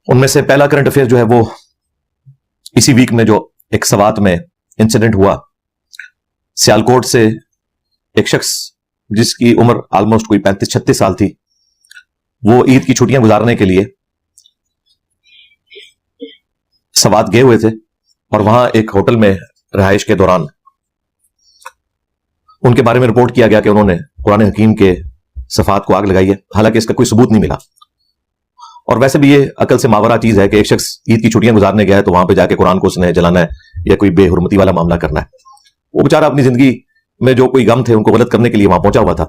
ان میں سے پہلا کرنٹ افیئر جو ہے وہ اسی ویک میں جو ایک سوات میں انسیڈنٹ ہوا، سیالکوٹ سے ایک شخص جس کی عمر آلموسٹ کوئی 35-36 سال تھی، وہ عید کی چھٹیاں گزارنے کے لیے سوات گئے ہوئے تھے، اور وہاں ایک ہوٹل میں رہائش کے دوران ان کے بارے میں رپورٹ کیا گیا کہ انہوں نے قرآن حکیم کے صفحات کو آگ لگائی ہے، حالانکہ اس کا کوئی ثبوت نہیں ملا۔ اور ویسے بھی یہ عقل سے ماورا چیز ہے کہ ایک شخص عید کی چھٹیاں گزارنے گیا ہے تو وہاں پہ جا کے قرآن کو اس نے جلانا ہے یا کوئی بے حرمتی والا معاملہ کرنا ہے۔ وہ بیچارہ اپنی زندگی میں جو کوئی غم تھے ان کو غلط کرنے کے لیے وہاں پہنچا ہوا تھا۔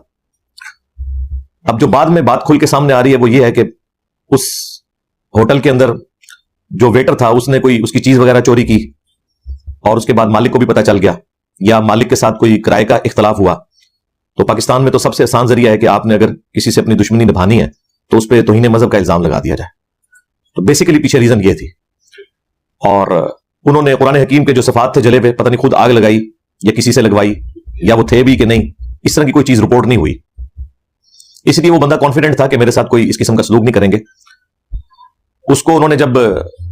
اب جو بعد میں بات کھل کے سامنے آ رہی ہے وہ یہ ہے کہ اس ہوٹل کے اندر جو ویٹر تھا اس نے کوئی اس کی چیز وغیرہ چوری کی، اور اس کے بعد مالک کو بھی پتہ چل گیا، یا مالک کے ساتھ کوئی کرائے کا اختلاف ہوا۔ تو پاکستان میں تو سب سے آسان ذریعہ ہے کہ آپ نے اگر کسی سے اپنی دشمنی نبھانی ہے تو اس پہ توہین مذہب کا الزام لگا دیا جائے۔ تو بیسیکلی پیچھے ریزن یہ تھی، اور انہوں نے قرآن حکیم کے جو صفحات تھے جلے ہوئے، پتہ نہیں خود آگ لگائی یا کسی سے لگوائی یا وہ تھے بھی کہ نہیں، اس طرح کی کوئی چیز رپورٹ نہیں ہوئی۔ اس لیے وہ بندہ کانفیڈنٹ تھا کہ میرے ساتھ کوئی اس قسم کا سلوک نہیں کریں گے۔ اس کو انہوں نے جب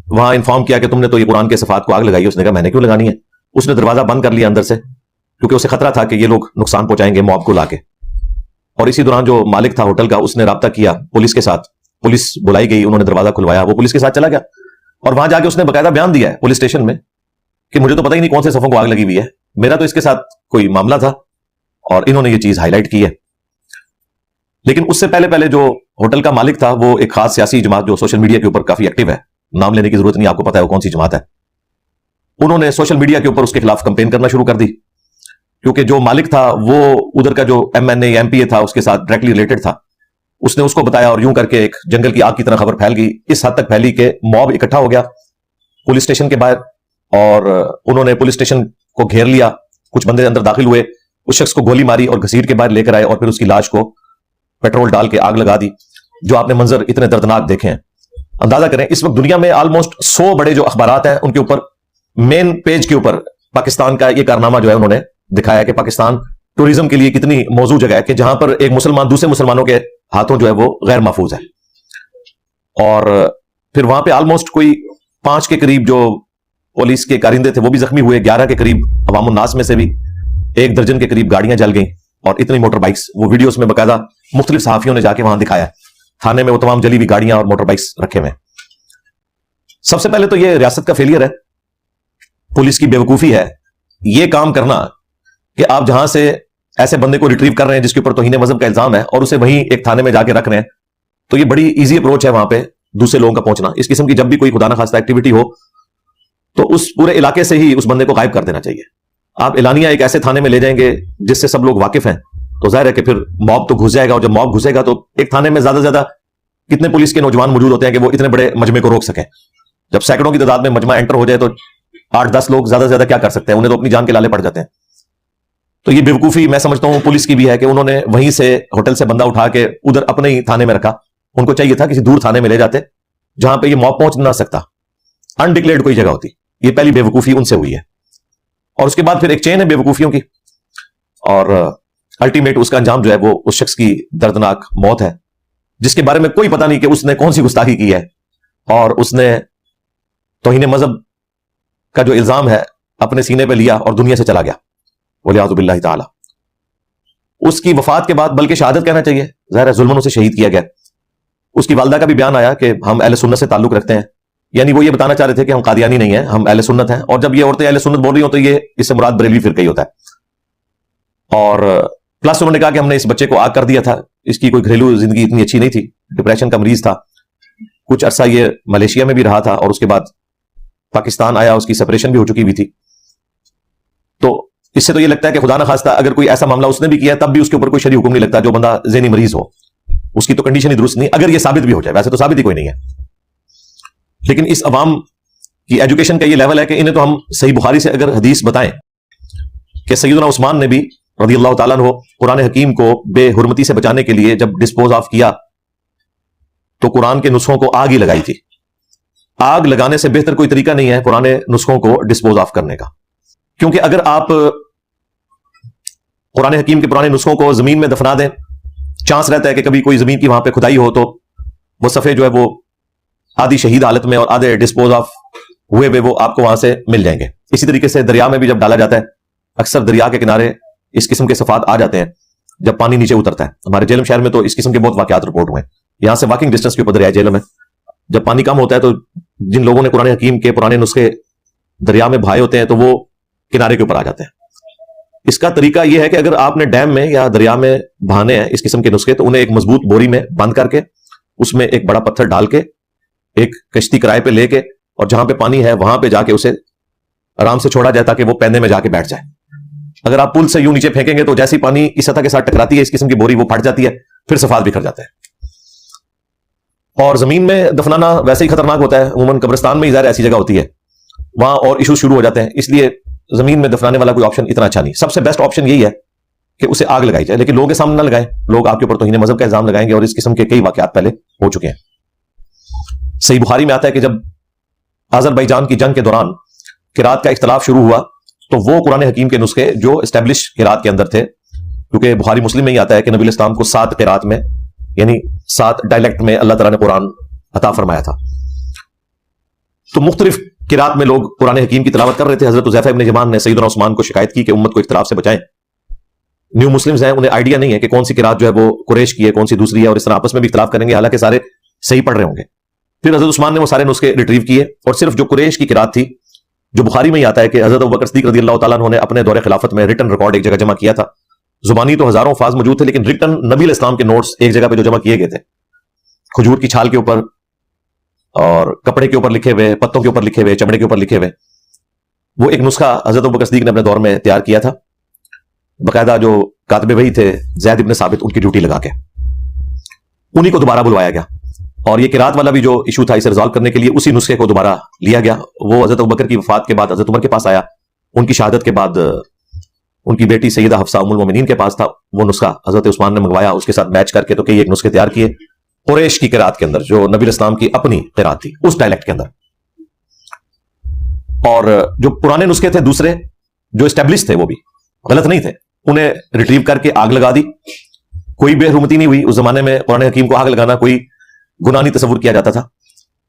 وہاں انفارم کیا کہ تم نے تو یہ قرآن کے صفحات کو آگ لگائی ہے، اس نے کہا میں نے کیوں لگانی ہے؟ اس نے دروازہ بند کر لیا اندر سے، کیونکہ اسے خطرہ تھا کہ یہ لوگ نقصان پہنچائیں گے موب کو لا کے۔ اور اسی دوران جو مالک تھا ہوٹل کا اس نے رابطہ کیا پولیس کے ساتھ، پولیس بلائی گئی، انہوں نے دروازہ کھلوایا، وہ پولیس کے ساتھ چلا گیا، اور وہاں جا کے اس نے باقاعدہ بیان دیا ہے پولیس اسٹیشن میں کہ مجھے تو پتہ ہی نہیں کون سے صفوں کو آگ لگی ہوئی ہے، میرا تو اس کے ساتھ کوئی معاملہ تھا، اور انہوں نے یہ چیز ہائی لائٹ کی ہے۔ لیکن اس سے پہلے جو ہوٹل کا مالک تھا وہ ایک خاص سیاسی جماعت جو سوشل میڈیا کے اوپر کافی ایکٹیو ہے، نام لینے کی ضرورت نہیں، آپ کو پتا ہے وہ کون سی جماعت ہے، انہوں نے سوشل میڈیا کے اوپر اس کے خلاف کمپین کرنا شروع کر دی، کیونکہ جو مالک تھا وہ ادھر کا جو M N A M P A تھا اس کے ساتھ ڈائریکٹلی ریلیٹڈ تھا۔ اس نے اس کو بتایا اور یوں کر کے ایک جنگل کی آگ کی طرح خبر پھیل گئی، اس حد تک پھیلی کہ موب اکٹھا ہو گیا پولیس اسٹیشن کے باہر، اور انہوں نے پولیس اسٹیشن کو گھیر لیا، کچھ بندے اندر داخل ہوئے، اس شخص کو گولی ماری اور گھسیٹ کے باہر لے کر آئے، اور پھر اس کی لاش کو پیٹرول ڈال کے آگ لگا دی۔ جو آپ نے منظر اتنے دردناک دیکھے ہیں، اندازہ کریں اس وقت دنیا میں آلموسٹ 100 بڑے جو اخبارات ہیں ان کے اوپر مین پیج کے اوپر پاکستان کا یہ کارنامہ جو ہے انہوں نے دکھایا کہ پاکستان ٹوریزم کے لیے کتنی موزوں جگہ ہے، کہ جہاں پر ایک مسلمان دوسرے مسلمانوں کے ہاتھوں جو ہے وہ غیر محفوظ ہے۔ اور پھر وہاں پہ آلموسٹ کوئی 5 کے قریب جو پولیس کے کارندے تھے وہ بھی زخمی ہوئے، 11 کے قریب عوام الناس میں سے بھی 1 درجن کے قریب گاڑیاں جل گئیں، اور اتنی موٹر بائکس، وہ ویڈیوز میں باقاعدہ مختلف صحافیوں نے جا کے وہاں دکھایا، تھانے میں وہ تمام جلی ہوئی گاڑیاں اور موٹر بائکس رکھے ہوئے۔ سب سے پہلے تو یہ ریاست کا فیلئر ہے، پولیس کی بیوقوفی ہے یہ کام کرنا کہ آپ جہاں سے ایسے بندے کو ریٹریو کر رہے ہیں جس کے اوپر توہین مذہب کا الزام ہے اور اسے وہیں ایک تھانے میں جا کے رکھ رہے ہیں، تو یہ بڑی ایزی اپروچ ہے وہاں پہ دوسرے لوگوں کا پہنچنا۔ اس قسم کی جب بھی کوئی خدا نخواستہ ایکٹیویٹی ہو تو اس پورے علاقے سے ہی اس بندے کو غائب کر دینا چاہیے۔ آپ اعلانیہ ایک ایسے تھانے میں لے جائیں گے جس سے سب لوگ واقف ہیں تو ظاہر ہے کہ پھر موب تو گھس جائے گا، اور جب موب گھسے گا تو ایک تھانے میں زیادہ سے زیادہ کتنے پولیس کے نوجوان موجود ہوتے ہیں کہ وہ اتنے بڑے مجمع کو روک سکیں؟ جب سینکڑوں کی تعداد میں مجمع انٹر ہو جائے تو 8-10 لوگ زیادہ سے زیادہ کیا کر سکتے ہیں؟ انہیں تو اپنی جان کے لالے پڑ جاتے ہیں۔ تو یہ بیوقوفی میں سمجھتا ہوں پولیس کی بھی ہے کہ انہوں نے وہیں سے ہوٹل سے بندہ اٹھا کے ادھر اپنے ہی تھانے میں رکھا، ان کو چاہیے تھا کسی دور تھانے میں لے جاتے جہاں پہ یہ موب پہنچ نہ سکتا، انڈکلیئرڈ کوئی جگہ ہوتی۔ یہ پہلی بیوقوفی ان سے ہوئی ہے، اور اس کے بعد پھر ایک چین ہے بیوقوفیوں کی، اور الٹیمیٹ اس کا انجام جو ہے وہ اس شخص کی دردناک موت ہے جس کے بارے میں کوئی پتہ نہیں کہ اس نے کون سی گستاخی کی ہے، اور اس نے توہین مذہب کا جو الزام ہے اپنے سینے پہ لیا اور دنیا سے چلا گیا ولیعوذ باللہ تعالی۔ اس کی وفات کے بعد، بلکہ شہادت کہنا چاہیے، ظاہر ہے ظلمن اسے شہید کیا گیا۔ اس کی والدہ کا بھی بیان آیا کہ ہم اہل سنت سے تعلق رکھتے ہیں، یعنی وہ یہ بتانا چاہ رہے تھے کہ ہم قادیانی نہیں ہیں، ہم اہل سنت ہیں، اور جب یہ عورتیں اہل سنت بول رہی ہوں تو یہ اس سے مراد بریلوی فرقہ ہی ہوتا ہے۔ اور پلس انہوں نے کہا کہ ہم نے اس بچے کو آگ کر دیا تھا، اس کی کوئی گھریلو زندگی اتنی اچھی نہیں تھی، ڈپریشن کا مریض تھا، کچھ عرصہ یہ ملیشیا میں بھی رہا تھا، اور اس کے بعد پاکستان آیا، اس کی سپریشن بھی ہو چکی ہوئی تھی۔ تو اس سے تو یہ لگتا ہے کہ خدا نخواستہ اگر کوئی ایسا معاملہ اس نے بھی کیا تب بھی اس کے اوپر کوئی شرعی حکم نہیں لگتا، جو بندہ ذہنی مریض ہو اس کی تو کنڈیشن ہی درست نہیں، اگر یہ ثابت بھی ہو جائے، ویسے تو ثابت ہی کوئی نہیں ہے۔ لیکن اس عوام کی ایجوکیشن کا یہ لیول ہے کہ انہیں تو ہم صحیح بخاری سے اگر حدیث بتائیں کہ سیدنا عثمان نے بھی رضی اللہ تعالیٰ عنہ قرآن حکیم کو بے حرمتی سے بچانے کے لیے جب ڈسپوز آف کیا تو قرآن کے نسخوں کو آگ ہی لگائی تھی۔ آگ لگانے سے بہتر کوئی طریقہ نہیں ہے پرانے نسخوں کو ڈسپوز آف کرنے کا، کیونکہ اگر آپ قرآن حکیم کے پرانے نسخوں کو زمین میں دفنا دیں، چانس رہتا ہے کہ کبھی کوئی زمین کی وہاں پہ کھدائی ہو تو وہ صفحے جو ہے وہ آدھی شہید حالت میں اور آدھے ڈسپوز آف ہوئے ہوئے وہ آپ کو وہاں سے مل جائیں گے. اسی طریقے سے دریا میں بھی جب ڈالا جاتا ہے, اکثر دریا کے کنارے اس قسم کے صفات آ جاتے ہیں جب پانی نیچے اترتا ہے. ہمارے جہلم شہر میں تو اس قسم کے بہت واقعات رپورٹ ہوئے ہیں. یہاں سے واکنگ ڈسٹینس کے اوپر دریا جہلم ہے. جب پانی کم ہوتا ہے تو جن لوگوں نے قرآن حکیم کے پرانے نسخے دریا میں بھائے ہوتے ہیں تو وہ کنارے کے اوپر آ جاتے ہیں. اس کا طریقہ یہ ہے کہ اگر آپ نے ڈیم میں یا دریا میں بہانے ہیں اس قسم کے نسخے, تو انہیں ایک مضبوط بوری میں بند کر کے اس میں ایک بڑا پتھر ڈال کے ایک کشتی کرائے پہ لے کے اور جہاں پہ پانی ہے وہاں پہ جا کے اسے آرام سے چھوڑا جائے تاکہ وہ پیندے میں جا کے بیٹھ جائے. اگر آپ پل سے یوں نیچے پھینکیں گے تو جیسی پانی اس سطح کے ساتھ ٹکراتی ہے اس قسم کی بوری وہ پھٹ جاتی ہے, پھر صفات بکھر جاتے ہیں. اور زمین میں دفنانا ویسے ہی خطرناک ہوتا ہے. عموماً قبرستان میں ہی ظاہر ایسی جگہ ہوتی ہے, وہاں اور ایشو شروع ہو جاتے ہیں. اس لیے زمین میں دفنانے والا کوئی آپشن اتنا اچھا نہیں. سب سے بیسٹ آپشن یہی ہے کہ اسے آگ لگائی جائے, لیکن لوگوں کے سامنے نہ لگائیں. لوگ آپ کے اوپر توہین مذہب کا الزام لگائیں گے, اور اس قسم کے کئی واقعات پہلے ہو چکے ہیں. صحیح بخاری میں آتا ہے کہ جب آذربائیجان کی جنگ کے دوران قرات کا اختلاف شروع ہوا تو وہ قرآن حکیم کے نسخے جو اسٹیبلش قرات کے اندر تھے, کیونکہ بخاری مسلم میں ہی آتا ہے کہ نبی علیہ السلام کو 7 قرات میں یعنی 7 ڈائلیکٹ میں اللہ تعالیٰ نے قرآن عطا فرمایا تھا, تو مختلف قرات میں لوگ قرآن حکیم کی تلاوت کر رہے تھے. حضرت حذیفہ ابن یمان نے سیدنا عثمان کو شکایت کی کہ امت کو اختلاف سے بچائیں. نیو مسلمز ہیں, انہیں آئیڈیا نہیں ہے کہ کون سی قرات جو ہے وہ قریش کی ہے, کون سی دوسری ہے, اور اس طرح آپس میں بھی اختلاف کریں گے, حالانکہ سارے صحیح پڑھ رہے ہوں گے. پھر حضرت عثمان نے وہ سارے نسخے ریٹریو کیے, اور صرف جو قریش کی قرات تھی, جو بخاری میں ہی آتا ہے کہ حضرت ابوبکر صدیق رضی اللہ تعالیٰ عنہ نے اپنے دور خلافت میں ریٹن ریکارڈ ایک جگہ جمع کیا تھا. زبانی تو ہزاروں الفاظ موجود تھے, لیکن ریٹن نبی علیہ السلام کے نوٹس ایک جگہ پہ جو جمع کیے گئے تھے, کھجور کی چھال کے اوپر اور کپڑے کے اوپر لکھے ہوئے, پتوں کے اوپر لکھے ہوئے, چمڑے کے اوپر لکھے ہوئے, وہ ایک نسخہ حضرت ابوبکر صدیق نے اپنے دور میں تیار کیا تھا. باقاعدہ جو کاتب وحی تھے زید ابن ثابت, ان کی ڈیوٹی لگا کے انہی کو دوبارہ بلوایا گیا, اور یہ قرات والا بھی جو ایشو تھا اسے ریزالو کرنے کے لیے اسی نسخے کو دوبارہ لیا گیا. وہ حضرت ابوبکر کی وفات کے بعد حضرت عمر کے پاس آیا, ان کی شہادت کے بعد ان کی بیٹی سیدہ حفصہ ام المومنین کے پاس تھا. وہ نسخہ حضرت عثمان نے منگوایا, اس کے ساتھ میچ کر کے تو کئی ایک نسخے تیار کیے قریش کی قرات کے اندر, جو نبی علیہ السلام کی اپنی قرات تھی اس ڈائلیکٹ کے اندر. اور جو پرانے نسخے تھے دوسرے جو اسٹیبلش تھے وہ بھی غلط نہیں تھے, انہیں ریٹریو کر کے آگ لگا دی. کوئی بے حرمتی نہیں ہوئی. اس زمانے میں قرآن حکیم کو آگ لگانا کوئی گناہ نہیں تصور کیا جاتا تھا.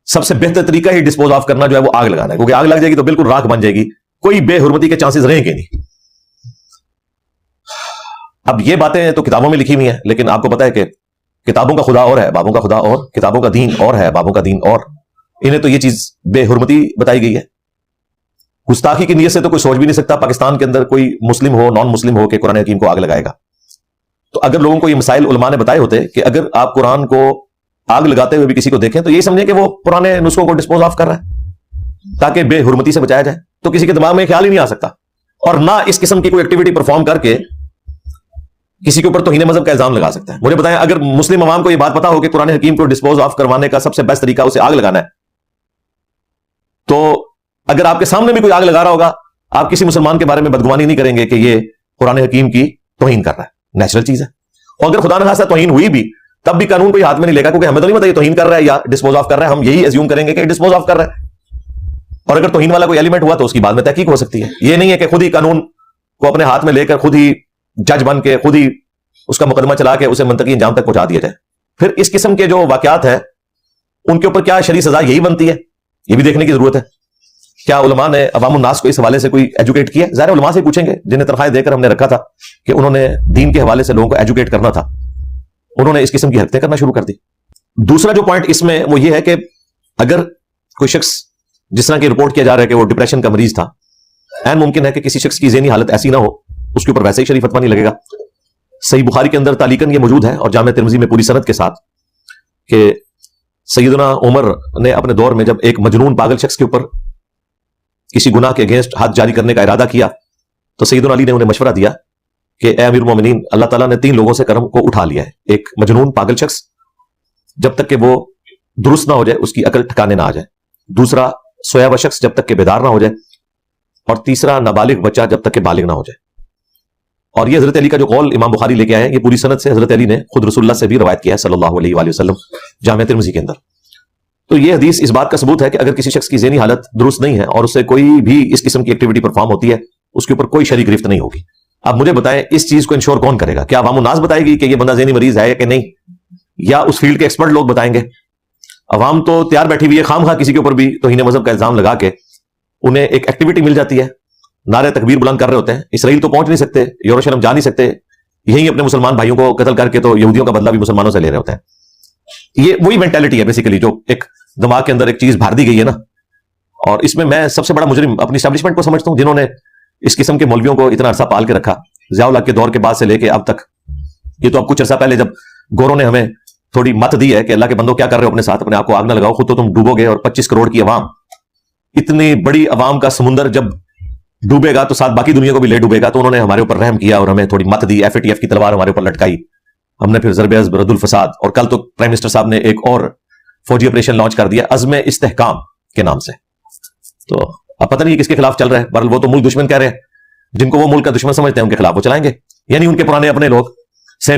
سب سے بہتر طریقہ ہی ڈسپوز آف کرنا جو ہے وہ آگ لگانا ہے, کیونکہ آگ لگ جائے گی تو بالکل راکھ بن جائے گی, کوئی بے حرمتی کے چانسز رہیں گے نہیں. اب یہ باتیں تو کتابوں میں لکھی ہوئی ہیں, لیکن آپ کو پتا ہے کہ کتابوں کا خدا اور ہے, بابوں کا خدا اور, کتابوں کا دین اور ہے, بابوں کا دین اور. انہیں تو یہ چیز بے حرمتی بتائی گئی ہے. گستاخی کی نیت سے تو کوئی سوچ بھی نہیں سکتا پاکستان کے اندر کوئی مسلم ہو نان مسلم ہو کہ قرآن حکیم کو آگ لگائے گا. تو اگر لوگوں کو یہ مسائل علماء نے بتائے ہوتے کہ اگر آپ قرآن کو آگ لگاتے ہوئے بھی کسی کو دیکھیں تو یہ سمجھیں کہ وہ پرانے نسخوں کو ڈسپوز آف کر رہا ہے تاکہ بے حرمتی سے بچایا جائے, تو کسی کے دماغ میں خیال ہی نہیں آ سکتا. اور نہ اس قسم کی کوئی ایکٹیویٹی پرفارم کر کے کسی کے اوپر توہین مذہب کا الزام لگا سکتا ہے. مجھے بتائیں, اگر مسلم عوام کو یہ بات پتا ہو کہ قرآن حکیم کو ڈسپوز آف کروانے کا سب سے بیسٹ طریقہ اسے آگ لگانا ہے, تو اگر آپ کے سامنے بھی کوئی آگ لگا رہا ہوگا آپ کسی مسلمان کے بارے میں بدگمانی نہیں کریں گے کہ یہ قرآن حکیم کی توہین کر رہا ہے. نیچرل چیز ہے. اور اگر خدا نخواستہ توہین ہوئی بھی تب بھی قانون کوئی ہاتھ میں نہیں لے گا, کیونکہ ہمیں تو نہیں پتا یہ توہین کر رہا ہے یا ڈسپوز آف کر رہا ہے. ہم یہی ایزیوم کریں گے کہ ڈسپوز آف کر رہا ہے, اور اگر توہین والا کوئی ایلیمنٹ ہوا تو اس کی بعد میں تحقیق ہو سکتی ہے. یہ نہیں ہے کہ خود ہی قانون کو اپنے ہاتھ میں لے کر خود ہی جج بن کے خود ہی اس کا مقدمہ چلا کے اسے منطقی انجام تک پہنچا دیا جائے. پھر اس قسم کے جو واقعات ہیں ان کے اوپر کیا شرعی سزا یہی بنتی ہے, یہ بھی دیکھنے کی ضرورت ہے. کیا علماء نے عوام الناس کو اس حوالے سے کوئی ایجوکیٹ کیا؟ ظاہر علماء سے پوچھیں گے جنہیں تنخواہیں دے کر ہم نے رکھا تھا کہ انہوں نے دین کے حوالے سے لوگوں کو ایجوکیٹ کرنا تھا, انہوں نے اس قسم کی حرکتیں کرنا شروع کر دی. دوسرا جو پوائنٹ اس میں وہ یہ ہے کہ اگر کوئی شخص جس طرح کی رپورٹ کیا جا رہا ہے کہ وہ ڈپریشن کا مریض تھا, عین ممکن ہے کہ کسی شخص کی ذہنی حالت ایسی نہ ہو, اس کے اوپر ویسے ہی شرعی فتویٰ نہیں لگے گا. صحیح بخاری کے اندر تعلیقاً یہ موجود ہے اور جامع ترمذی میں پوری سند کے ساتھ کہ سیدنا عمر نے اپنے دور میں جب ایک مجنون پاگل شخص کے اوپر کسی گناہ کے اگینسٹ ہاتھ جاری کرنے کا ارادہ کیا تو سیدنا علی نے انہیں مشورہ دیا کہ اے امیر المومنین, اللہ تعالیٰ نے 3 لوگوں سے کرم کو اٹھا لیا ہے. ایک مجنون پاگل شخص جب تک کہ وہ درست نہ ہو جائے, اس کی عقل ٹھکانے نہ آ جائے. دوسرا سویا ہوا شخص جب تک کہ بیدار نہ ہو جائے. اور تیسرا نابالغ بچہ جب تک کہ بالغ نہ ہو جائے. اور یہ حضرت علی کا جو قول امام بخاری لے کے آئے ہیں, یہ پوری سند سے حضرت علی نے خود رسول اللہ سے بھی روایت کیا ہے صلی اللہ علیہ وآلہ وسلم جامع ترمذی کے اندر. تو یہ حدیث اس بات کا ثبوت ہے کہ اگر کسی شخص کی ذہنی حالت درست نہیں ہے اور اس سے کوئی بھی اس قسم کی ایکٹیویٹی پرفارم ہوتی ہے, اس کے اوپر کوئی شرعی گرفت نہیں ہوگی. اب مجھے بتائیں اس چیز کو انشور کون کرے گا؟ کیا عوام الناس بتائے گی کہ یہ بندہ ذہنی مریض ہے کہ نہیں, یا اس فیلڈ کے ایکسپرٹ لوگ بتائیں گے؟ عوام تو تیار بیٹھی ہوئی ہے خام خواہ کسی کے اوپر بھی توہین مذہب کا الزام لگا کے انہیں ایک ایکٹیویٹی مل جاتی ہے، نعرے تکبیر بلند کر رہے ہوتے ہیں. اسرائیل تو پہنچ نہیں سکتے، یروشلم جا نہیں سکتے، یہی اپنے مسلمان بھائیوں کو قتل کر کے تو یہودیوں کا بدلہ بھی مسلمانوں سے لے رہے ہوتے ہیں. یہ وہی مینٹالٹی ہے بیسیکلی جو ایک دماغ کے اندر ایک چیز بھار دی گئی ہے نا. اور اس میں سب سے بڑا مجرم اپنی اسٹیبلشمنٹ کو سمجھتا ہوں، جنہوں نے اس قسم کے مولویوں کو اتنا عرصہ پال کے رکھا ضیاء الحق کے دور کے بعد سے لے کے اب تک. یہ تو اب کچھ عرصہ پہلے جب گوروں نے ہمیں تھوڑی مت دی ہے کہ اللہ کے بندوں کیا کر رہے ہو اپنے ساتھ، اپنے آپ کو آگ نہ لگاؤ، خود تو تم ڈوبو گے. اور 25 کروڑ کی عوام، اتنی بڑی عوام کا سمندر جب ڈوبے گا تو ساتھ باقی دنیا کو بھی لے ڈوبے گا. تو انہوں نے ہمارے اوپر رحم کیا اور ہمیں تھوڑی مت دی، ایف اے ٹی ایف کی تلوار ہمارے اوپر لٹکائی. ہم نے پھر ضرب عزم رد الفساد، اور کل تو پرائم منسٹر صاحب نے ایک اور فوجی آپریشن لانچ کر دیا عزم استحکام کے نام سے. تو اب پتہ نہیں کس کے خلاف چل رہا ہے. بہرحال وہ تو ملک دشمن کہہ رہے ہیں، جن کو وہ ملک کا دشمن سمجھتے ہیں ان کے خلاف وہ چلائیں گے. یعنی ان کے پرانے اپنے لوگ سیم